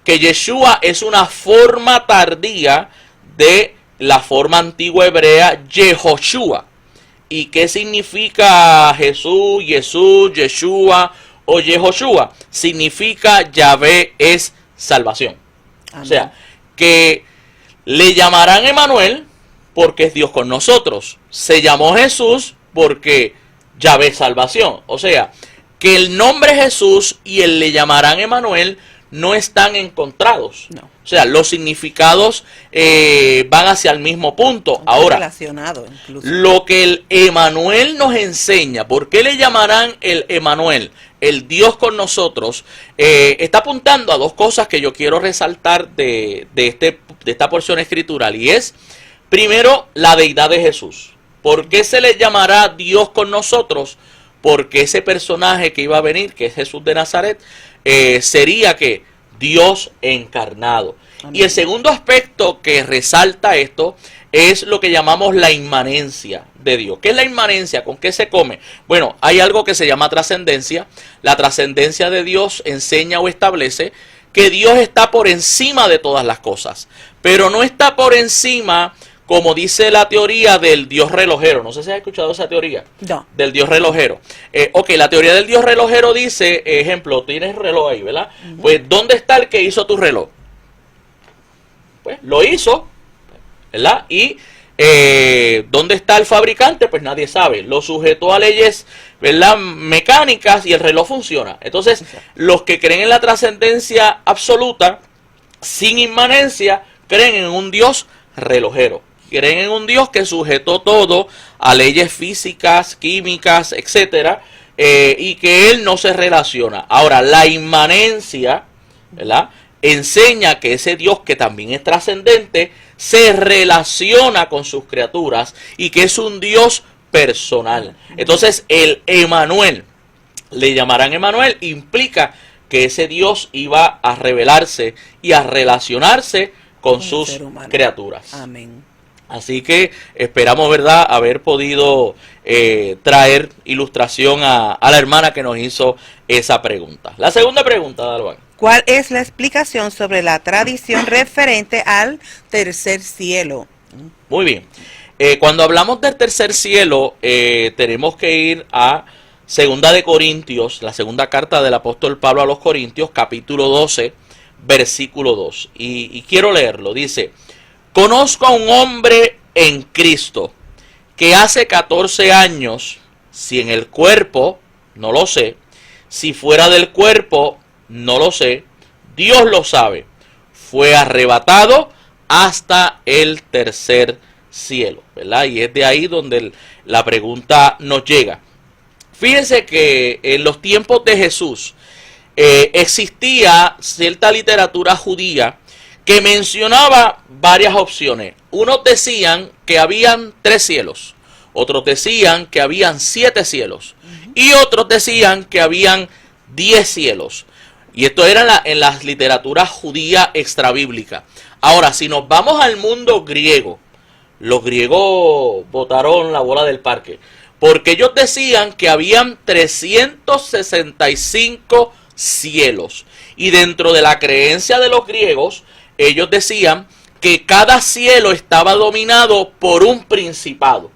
que Yeshua es una forma tardía de la forma antigua hebrea Yehoshua. ¿Y qué significa Jesús, Yeshua o Yehoshua? Significa Yahvé es salvación. Amén. O sea, que le llamarán Emanuel porque es Dios con nosotros. Se llamó Jesús porque Yahvé es salvación. O sea, que el nombre Jesús y el le llamarán Emanuel no están encontrados. No. O sea, los significados van hacia el mismo punto. Ahora, relacionado incluso. Lo que el Emanuel nos enseña, ¿por qué le llamarán el Emanuel, el Dios con nosotros? Está apuntando a dos cosas que yo quiero resaltar de esta porción escritural. Y es, primero, la deidad de Jesús. ¿Por qué se le llamará Dios con nosotros? Porque ese personaje que iba a venir, que es Jesús de Nazaret, sería que Dios encarnado. Amén. Y el segundo aspecto que resalta esto es lo que llamamos la inmanencia de Dios. ¿Qué es la inmanencia? ¿Con qué se come? Bueno, hay algo que se llama trascendencia. La trascendencia de Dios enseña o establece que Dios está por encima de todas las cosas, pero no está por encima como dice la teoría del Dios relojero. No sé si has escuchado esa teoría. No. Del Dios relojero. Ok, la teoría del Dios relojero dice, ejemplo, tienes reloj ahí, ¿verdad? Pues, ¿dónde está el que hizo tu reloj? Pues, lo hizo, ¿verdad? Y, ¿dónde está el fabricante? Pues nadie sabe. Lo sujetó a leyes, ¿verdad?, mecánicas y el reloj funciona. Entonces, los que creen en la trascendencia absoluta, sin inmanencia, creen en un Dios relojero. Creen en un Dios que sujetó todo a leyes físicas, químicas, etcétera, y que Él no se relaciona. Ahora, la inmanencia, ¿verdad?, enseña que ese Dios, que también es trascendente, se relaciona con sus criaturas y que es un Dios personal. Entonces, el Emanuel, le llamarán Emanuel, implica que ese Dios iba a revelarse y a relacionarse con sus criaturas. Amén. Así que esperamos, ¿verdad?, haber podido traer ilustración a la hermana que nos hizo esa pregunta. La segunda pregunta, Dalvan. ¿Cuál es la explicación sobre la tradición referente al tercer cielo? Muy bien. Cuando hablamos del tercer cielo, tenemos que ir a Segunda de Corintios, la segunda carta del apóstol Pablo a los Corintios, capítulo 12, versículo 2. Y quiero leerlo. Dice: conozco a un hombre en Cristo que hace 14 años, si en el cuerpo, no lo sé, si fuera del cuerpo, no lo sé, Dios lo sabe, fue arrebatado hasta el tercer cielo, ¿verdad? Y es de ahí donde la pregunta nos llega. Fíjense que en los tiempos de Jesús existía cierta literatura judía que mencionaba varias opciones. Unos decían que habían 3 cielos, otros decían que habían 7 cielos y otros decían que habían 10 cielos. Y esto era en las literaturas judía extrabíblica. Ahora, si nos vamos al mundo griego, los griegos botaron la bola del parque, porque ellos decían que habían 365 cielos. Y dentro de la creencia de los griegos, ellos decían que cada cielo estaba dominado por un principado.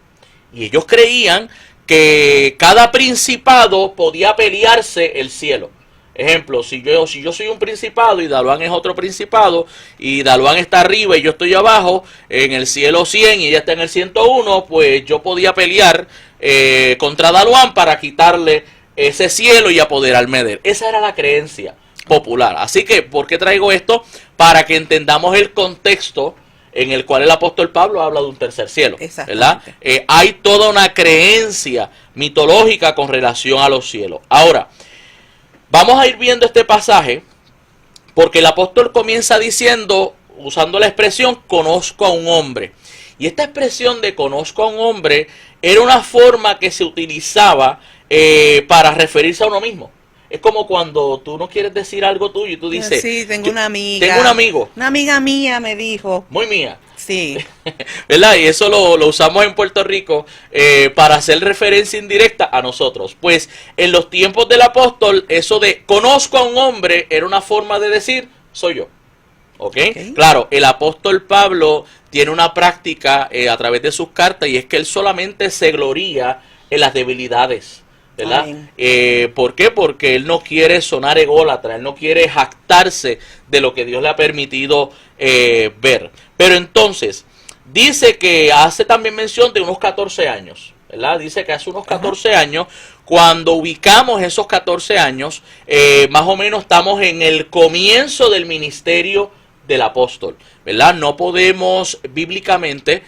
Y ellos creían que cada principado podía pelearse el cielo. Ejemplo, si yo soy un principado y Daluán es otro principado y Daluán está arriba y yo estoy abajo en el cielo 100 y ella está en el 101, pues yo podía pelear contra Daluán para quitarle ese cielo y apoderarme de él. Esa era la creencia popular. Así que, ¿por qué traigo esto? Para que entendamos el contexto en el cual el apóstol Pablo habla de un tercer cielo, ¿verdad? Hay toda una creencia mitológica con relación a los cielos. Ahora, vamos a ir viendo este pasaje porque el apóstol comienza diciendo, usando la expresión, conozco a un hombre. Y esta expresión de conozco a un hombre era una forma que se utilizaba para referirse a uno mismo. Es como cuando tú no quieres decir algo tuyo y tú dices... Sí, tengo una amiga. Tengo un amigo. Una amiga mía me dijo. Muy mía. Sí. ¿Verdad? Y eso lo usamos en Puerto Rico para hacer referencia indirecta a nosotros. Pues en los tiempos del apóstol, eso de conozco a un hombre era una forma de decir soy yo. ¿Ok? Claro, el apóstol Pablo tiene una práctica a través de sus cartas y es que él solamente se gloría en las debilidades. ¿Verdad? ¿Por qué? Porque él no quiere sonar ególatra, él no quiere jactarse de lo que Dios le ha permitido ver. Pero entonces, dice que hace también mención de unos 14 años, ¿verdad? Dice que hace unos 14 años, cuando ubicamos esos 14 años, más o menos estamos en el comienzo del ministerio del apóstol, ¿verdad? No podemos bíblicamente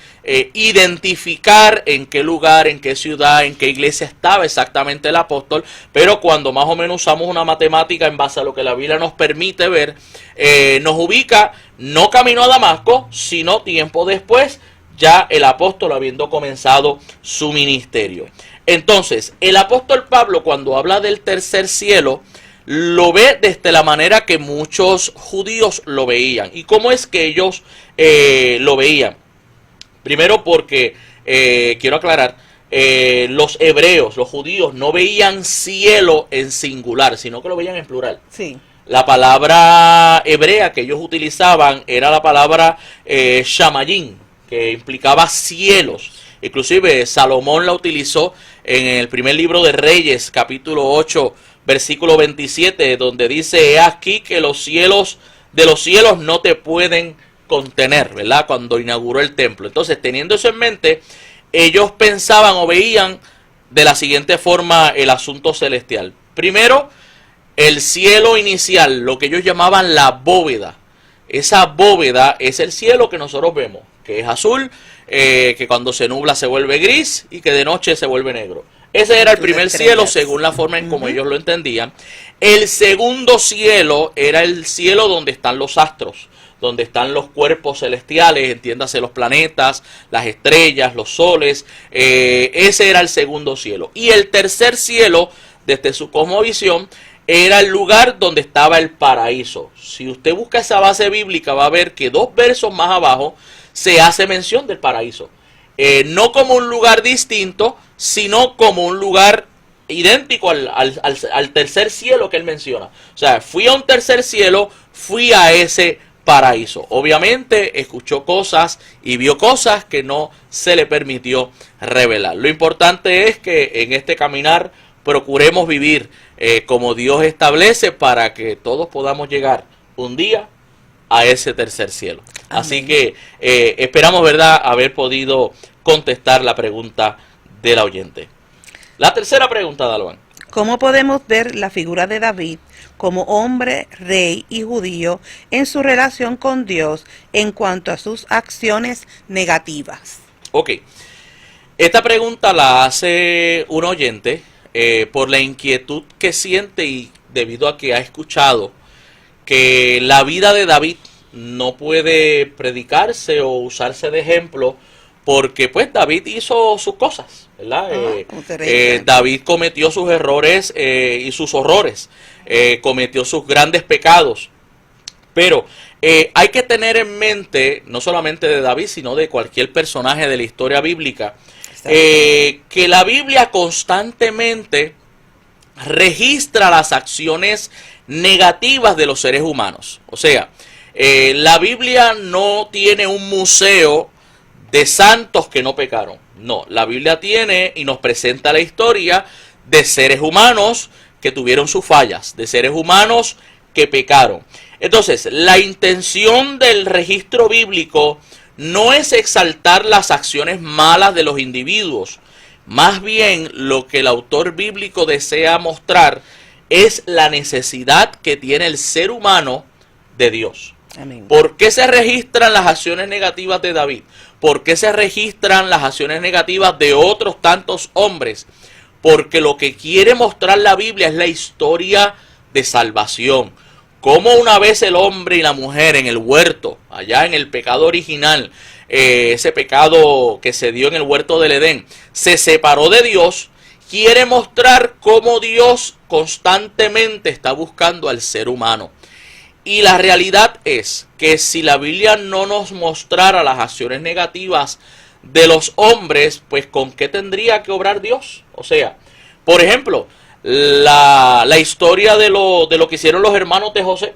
identificar en qué lugar, en qué ciudad, en qué iglesia estaba exactamente el apóstol, pero cuando más o menos usamos una matemática en base a lo que la Biblia nos permite ver, nos ubica no camino a Damasco, sino tiempo después, ya el apóstol habiendo comenzado su ministerio. Entonces, el apóstol Pablo, cuando habla del tercer cielo, lo ve desde la manera que muchos judíos lo veían. ¿Y cómo es que ellos lo veían? Primero porque, quiero aclarar, los hebreos, los judíos, no veían cielo en singular, sino que lo veían en plural. Sí. La palabra hebrea que ellos utilizaban era la palabra shamayim, que implicaba cielos. Inclusive Salomón la utilizó en el primer libro de Reyes, capítulo 8, versículo 27, donde dice, he aquí que los cielos de los cielos no te pueden contener, ¿verdad? Cuando inauguró el templo. Entonces, teniendo eso en mente, ellos pensaban o veían de la siguiente forma el asunto celestial. Primero, el cielo inicial, lo que ellos llamaban la bóveda. Esa bóveda es el cielo que nosotros vemos, que es azul, que cuando se nubla se vuelve gris y que de noche se vuelve negro. Ese era el primer cielo según la forma en como ellos lo entendían. El segundo cielo era el cielo donde están los astros, donde están los cuerpos celestiales, entiéndase los planetas, las estrellas, los soles. Ese era el segundo cielo. Y el tercer cielo, desde su cosmovisión, era el lugar donde estaba el paraíso. Si usted busca esa base bíblica, va a ver que 2 versos más abajo se hace mención del paraíso. No como un lugar distinto, sino como un lugar idéntico al tercer cielo que él menciona. O sea, fui a un tercer cielo, fui a ese paraíso. Obviamente escuchó cosas y vio cosas que no se le permitió revelar. Lo importante es que en este caminar procuremos vivir como Dios establece para que todos podamos llegar un día a ese tercer cielo. Amén. Así que esperamos, ¿verdad?, haber podido contestar la pregunta del oyente. La tercera pregunta, Dalvan. ¿Cómo podemos ver la figura de David como hombre, rey y judío en su relación con Dios en cuanto a sus acciones negativas? Ok, esta pregunta la hace un oyente por la inquietud que siente y debido a que ha escuchado que la vida de David no puede predicarse o usarse de ejemplo porque pues David hizo sus cosas, ¿verdad? David cometió sus errores y sus horrores, cometió sus grandes pecados, pero hay que tener en mente, no solamente de David, sino de cualquier personaje de la historia bíblica, que la Biblia constantemente registra las acciones negativas de los seres humanos. O sea, la Biblia no tiene un museo de santos que no pecaron. No, la Biblia tiene y nos presenta la historia de seres humanos que tuvieron sus fallas, de seres humanos que pecaron. Entonces, la intención del registro bíblico no es exaltar las acciones malas de los individuos. Más bien, lo que el autor bíblico desea mostrar es la necesidad que tiene el ser humano de Dios. Amén. ¿Por qué se registran las acciones negativas de David? ¿Por qué se registran las acciones negativas de otros tantos hombres? Porque lo que quiere mostrar la Biblia es la historia de salvación. Cómo una vez el hombre y la mujer en el huerto, allá en el pecado original, ese pecado que se dio en el huerto del Edén, se separó de Dios, quiere mostrar cómo Dios constantemente está buscando al ser humano. Y la realidad es que si la Biblia no nos mostrara las acciones negativas de los hombres, pues ¿con qué tendría que obrar Dios? O sea, por ejemplo, la historia de lo que hicieron los hermanos de José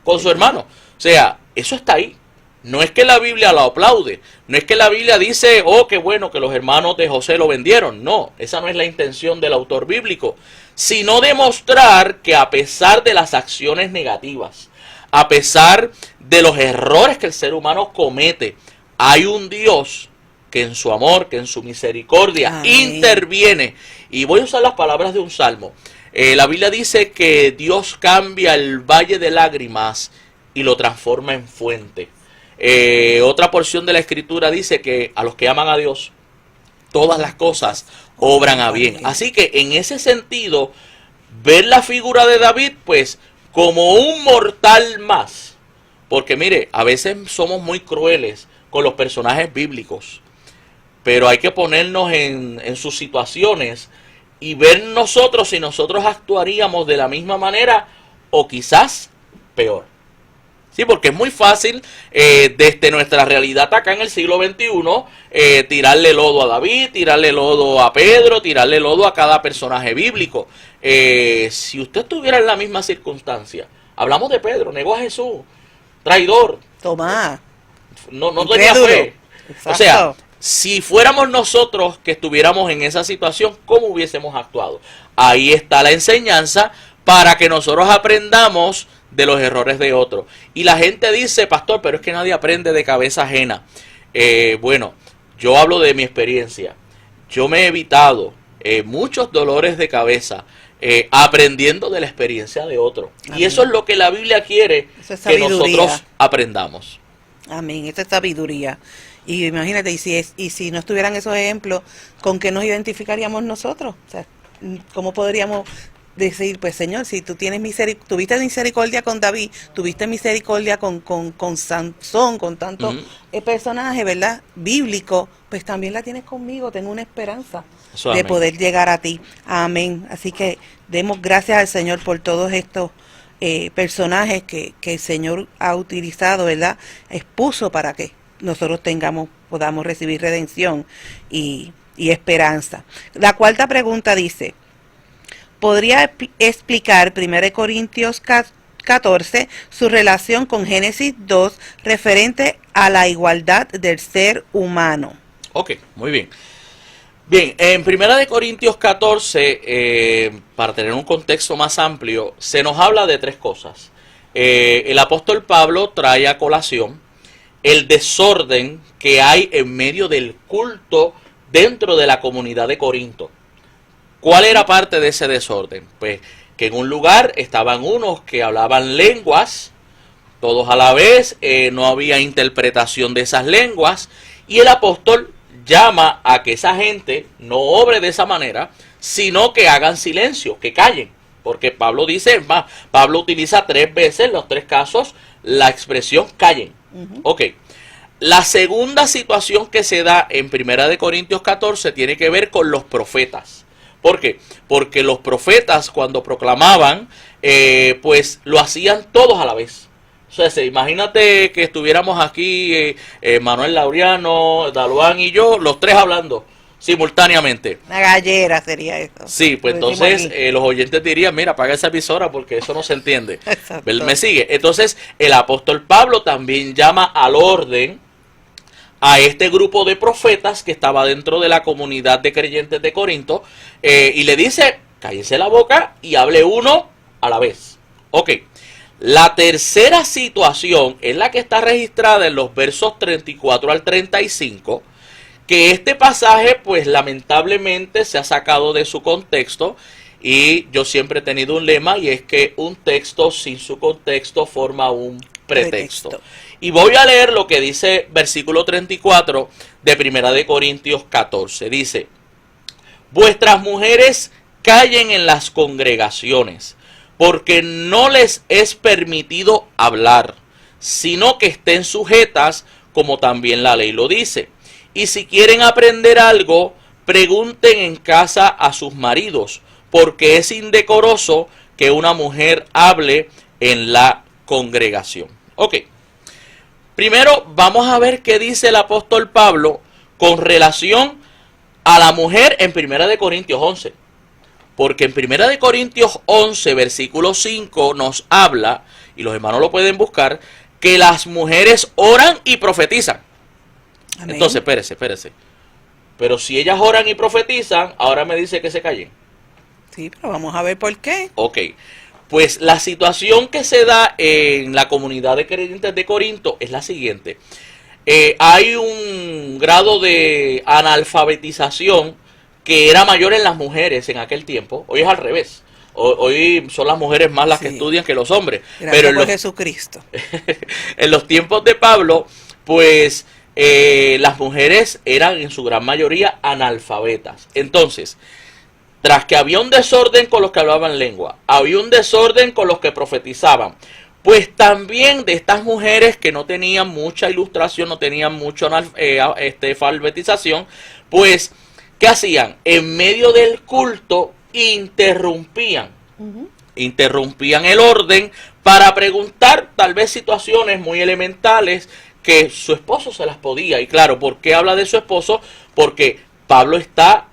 con su hermano. O sea, eso está ahí. No es que la Biblia lo aplaude. No es que la Biblia dice, oh, qué bueno que los hermanos de José lo vendieron. No, esa no es la intención del autor bíblico. Sino demostrar que a pesar de las acciones negativas, a pesar de los errores que el ser humano comete, hay un Dios que en su amor, que en su misericordia interviene. Y voy a usar las palabras de un salmo. La Biblia dice que Dios cambia el valle de lágrimas y lo transforma en fuente. Otra porción de la escritura dice que a los que aman a Dios, todas las cosas obran a bien. Así que en ese sentido, ver la figura de David, pues, como un mortal más. Porque mire, a veces somos muy crueles con los personajes bíblicos. Pero hay que ponernos en sus situaciones y ver nosotros si nosotros actuaríamos de la misma manera o quizás peor. Sí, porque es muy fácil desde nuestra realidad acá en el siglo XXI tirarle lodo a David, tirarle lodo a Pedro, tirarle lodo a cada personaje bíblico. Si usted estuviera en la misma circunstancia, hablamos de Pedro, negó a Jesús, traidor. Tomás. No tenía fe. Exacto. O sea, si fuéramos nosotros que estuviéramos en esa situación, ¿cómo hubiésemos actuado? Ahí está la enseñanza para que nosotros aprendamos de los errores de otros. Y la gente dice, pastor, pero es que nadie aprende de cabeza ajena. Bueno, yo hablo de mi experiencia. Yo me he evitado muchos dolores de cabeza aprendiendo de la experiencia de otros. Y eso es lo que la Biblia quiere que nosotros aprendamos. Amén, esta es sabiduría. Y imagínate, y si no estuvieran esos ejemplos, ¿con qué nos identificaríamos nosotros? O sea, ¿cómo podríamos decir, pues Señor, si tú tuviste misericordia con David, tuviste misericordia con Sansón, con tantos personajes, ¿verdad? Bíblicos, pues también la tienes conmigo, tengo una esperanza de poder llegar a ti. Amén. Así que demos gracias al Señor por todos estos personajes que el Señor ha utilizado, ¿verdad? Expuso para que nosotros podamos recibir redención y esperanza. La cuarta pregunta dice, ¿podría explicar 1 Corintios 14 su relación con Génesis 2 referente a la igualdad del ser humano? Ok, muy bien. Bien, en 1 Corintios 14, para tener un contexto más amplio, se nos habla de tres cosas. El apóstol Pablo trae a colación el desorden que hay en medio del culto dentro de la comunidad de Corinto. ¿Cuál era parte de ese desorden? Pues que en un lugar estaban unos que hablaban lenguas, todos a la vez, no había interpretación de esas lenguas, y el apóstol llama a que esa gente no obre de esa manera, sino que hagan silencio, que callen. Porque Pablo dice, más, Pablo utiliza 3 veces, en los 3 casos, la expresión callen. Ok. La segunda situación que se da en 1 Corintios 14 tiene que ver con los profetas. ¿Por qué? Porque los profetas cuando proclamaban, pues lo hacían todos a la vez. O sea, imagínate que estuviéramos aquí Manuel Laureano, Daluán y yo, los 3 hablando simultáneamente. Una gallera sería eso. Sí, pues entonces los oyentes dirían, mira, apaga esa emisora porque eso no se entiende. ¿Me sigue? Entonces el apóstol Pablo también llama al orden a este grupo de profetas que estaba dentro de la comunidad de creyentes de Corinto y le dice, cállese la boca y hable uno a la vez. Ok. La tercera situación es la que está registrada en los versos 34 al 35, que este pasaje pues lamentablemente se ha sacado de su contexto, y yo siempre he tenido un lema, y es que un texto sin su contexto forma un pretexto. Y voy a leer lo que dice versículo 34 de 1 Corintios 14. Dice, vuestras mujeres callen en las congregaciones, porque no les es permitido hablar, sino que estén sujetas, como también la ley lo dice. Y si quieren aprender algo, pregunten en casa a sus maridos, porque es indecoroso que una mujer hable en la congregación. Ok. Primero vamos a ver qué dice el apóstol Pablo con relación a la mujer en 1 Corintios 11. Porque en 1 Corintios 11, versículo 5, nos habla, y los hermanos lo pueden buscar, que las mujeres oran y profetizan. Amén. Entonces, espérese. Pero si ellas oran y profetizan, ahora me dice que se callen. Sí, pero vamos a ver por qué. Ok. Pues la situación que se da en la comunidad de creyentes de Corinto es la siguiente. Hay un grado de analfabetización que era mayor en las mujeres en aquel tiempo. Hoy es al revés. Hoy son las mujeres más las que estudian que los hombres. Gracias pero por Jesucristo. En los tiempos de Pablo, pues las mujeres eran en su gran mayoría analfabetas. Entonces, tras que había un desorden con los que hablaban lengua, había un desorden con los que profetizaban, pues también de estas mujeres que no tenían mucha ilustración, no tenían mucha alfabetización, pues ¿qué hacían? En medio del culto interrumpían el orden para preguntar tal vez situaciones muy elementales que su esposo se las podía. Y claro, ¿por qué habla de su esposo? Porque Pablo está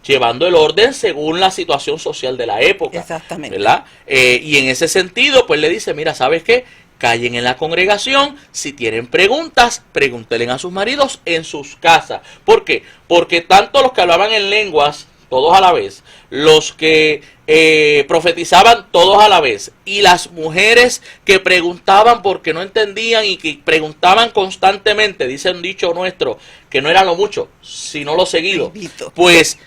llevando el orden según la situación social de la época. Exactamente. ¿Verdad? Y en ese sentido, pues le dice, mira, ¿sabes qué? Callen en la congregación, si tienen preguntas, pregúntenle a sus maridos en sus casas. ¿Por qué? Porque tanto los que hablaban en lenguas, todos a la vez, los que profetizaban todos a la vez, y las mujeres que preguntaban porque no entendían y que preguntaban constantemente, dice un dicho nuestro, que no era lo mucho, sino lo seguido. Pues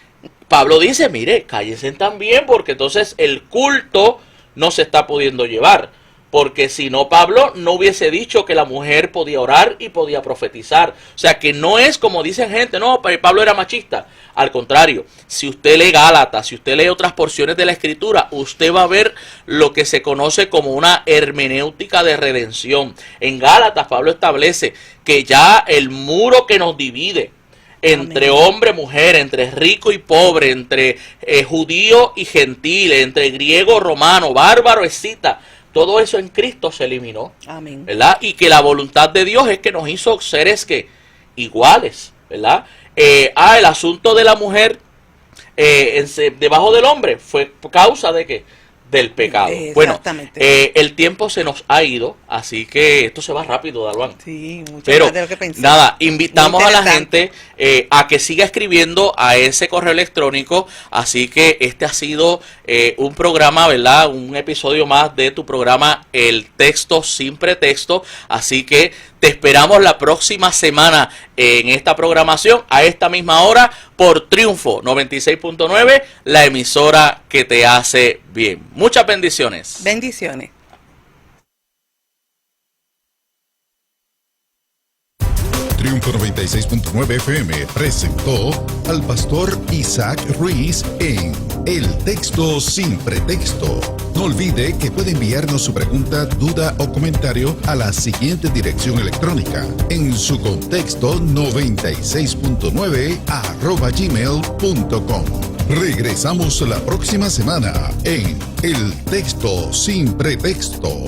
Pablo dice, mire, cállense también, porque entonces el culto no se está pudiendo llevar. Porque si no, Pablo no hubiese dicho que la mujer podía orar y podía profetizar. O sea, que no es como dicen gente, no, Pablo era machista. Al contrario, si usted lee Gálatas, si usted lee otras porciones de la Escritura, usted va a ver lo que se conoce como una hermenéutica de redención. En Gálatas, Pablo establece que ya el muro que nos divide entre hombre y mujer, entre rico y pobre, entre judío y gentil, entre griego, romano, bárbaro, escita, todo eso en Cristo se eliminó. Amén. ¿Verdad? Y que la voluntad de Dios es que nos hizo seres iguales, ¿verdad? El asunto de la mujer debajo del hombre fue causa de ¿qué? Del pecado. Bueno, el tiempo se nos ha ido, así que esto se va rápido, Dalvan. Sí, mucho pero más de lo que pensé. Nada, invitamos a la gente a que siga escribiendo a ese correo electrónico. Así que este ha sido un programa, ¿verdad? Un episodio más de tu programa El Texto Sin Pretexto. Así que te esperamos la próxima semana en esta programación a esta misma hora por Triunfo 96.9, la emisora que te hace bien. Muchas bendiciones. Bendiciones. Triunfo 96.9 FM presentó al pastor Isaac Ruiz en El Texto Sin Pretexto. No olvide que puede enviarnos su pregunta, duda o comentario a la siguiente dirección electrónica: en su contexto 96.9 @gmail.com. Regresamos la próxima semana en El Texto Sin Pretexto.